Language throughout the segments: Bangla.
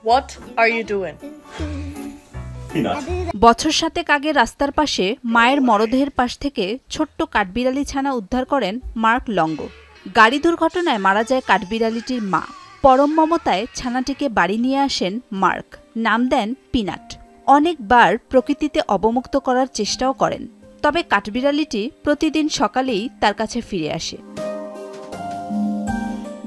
What are you doing? বছর 7 আগে রাস্তার পাশে মায়ের মরদেহের পাশ থেকে ছোট্ট কাঠবিড়ালি ছানা উদ্ধার করেন মার্ক লঙ্গো। গাড়ি দুর্ঘটনায় মারা যায় কাঠবিড়ালিটির মা। পরম মমতায় ছানাটিকে বাড়ি নিয়ে আসেন মার্ক, নাম দেন পিনাট। অনেকবার প্রকৃতিতে অবমুক্ত করার চেষ্টাও করেন, তবে কাঠবিড়ালিটি প্রতিদিন সকালেই তার কাছে ফিরে আসে।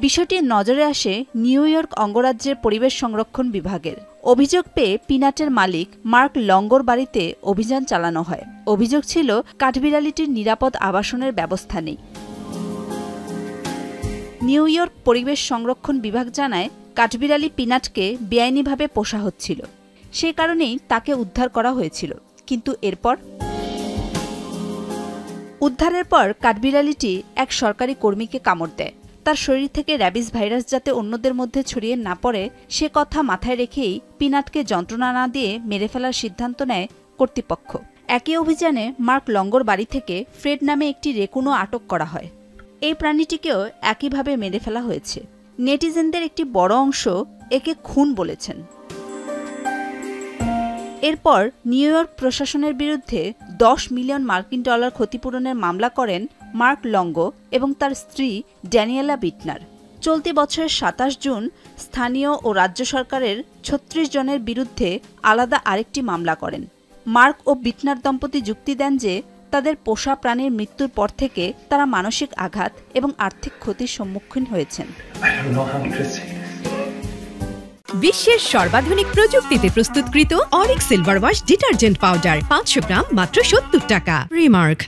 বিষয়টি নজরে আসে নিউ ইয়র্ক অঙ্গরাজ্যের পরিবেশ সংরক্ষণ বিভাগের। অভিযোগ পেয়ে পিনাটের মালিক মার্ক লঙ্গোর বাড়িতে অভিযান চালানো হয়। অভিযোগ ছিল কাঠবিড়ালিটির নিরাপদ আবাসনের ব্যবস্থা নেই। নিউ ইয়র্ক পরিবেশ সংরক্ষণ বিভাগ জানায় কাঠবিড়ালি পিনাটকে বেআইনিভাবে পোষা হচ্ছিল, সেই কারণেই তাকে উদ্ধার করা হয়েছিল। কিন্তু এরপর উদ্ধারের পর কাঠবিড়ালিটি এক সরকারি কর্মীকে কামড় দেয়। তার শরীর থেকে র্যাবিস ভাইরাস যাতে অন্যদের মধ্যে ছড়িয়ে না পড়ে সে কথা মাথায় রেখেই পিনাটকে যন্ত্রণা না দিয়ে মেরে ফেলার সিদ্ধান্ত নেয় কর্তৃপক্ষ। একই অভিযানে মার্ক লঙ্গোর বাড়ি থেকে ফ্রেড নামে একটি রেকুনও আটক করা হয়। এই প্রাণীটিকেও একইভাবে মেরে ফেলা হয়েছে। নেটিজেনদের একটি বড় অংশ একে খুন বলেছেন। এরপর নিউ ইয়র্ক প্রশাসনের বিরুদ্ধে $10 মিলিয়ন ক্ষতিপূরণের মামলা করেন মার্ক লঙ্গো এবং তার স্ত্রী ড্যানিয়েলা বিটনার। চলতি বছরের 27 জুন স্থানীয় ও রাজ্য সরকারের 36 জনের বিরুদ্ধে আলাদা আরেকটি মামলা করেন। মার্ক ও বিটনার দম্পতি যুক্তি দেন যে তাদের পোষা প্রাণীর মৃত্যুর পর থেকে তারা মানসিক আঘাত এবং আর্থিক ক্ষতির সম্মুখীন হয়েছেন। বিশ্বের সর্বাধুনিক প্রযুক্তিতে প্রস্তুতকৃত Arik silver wash detergent powder 500 গ্রাম মাত্র 70 টাকা। রিমার্ক।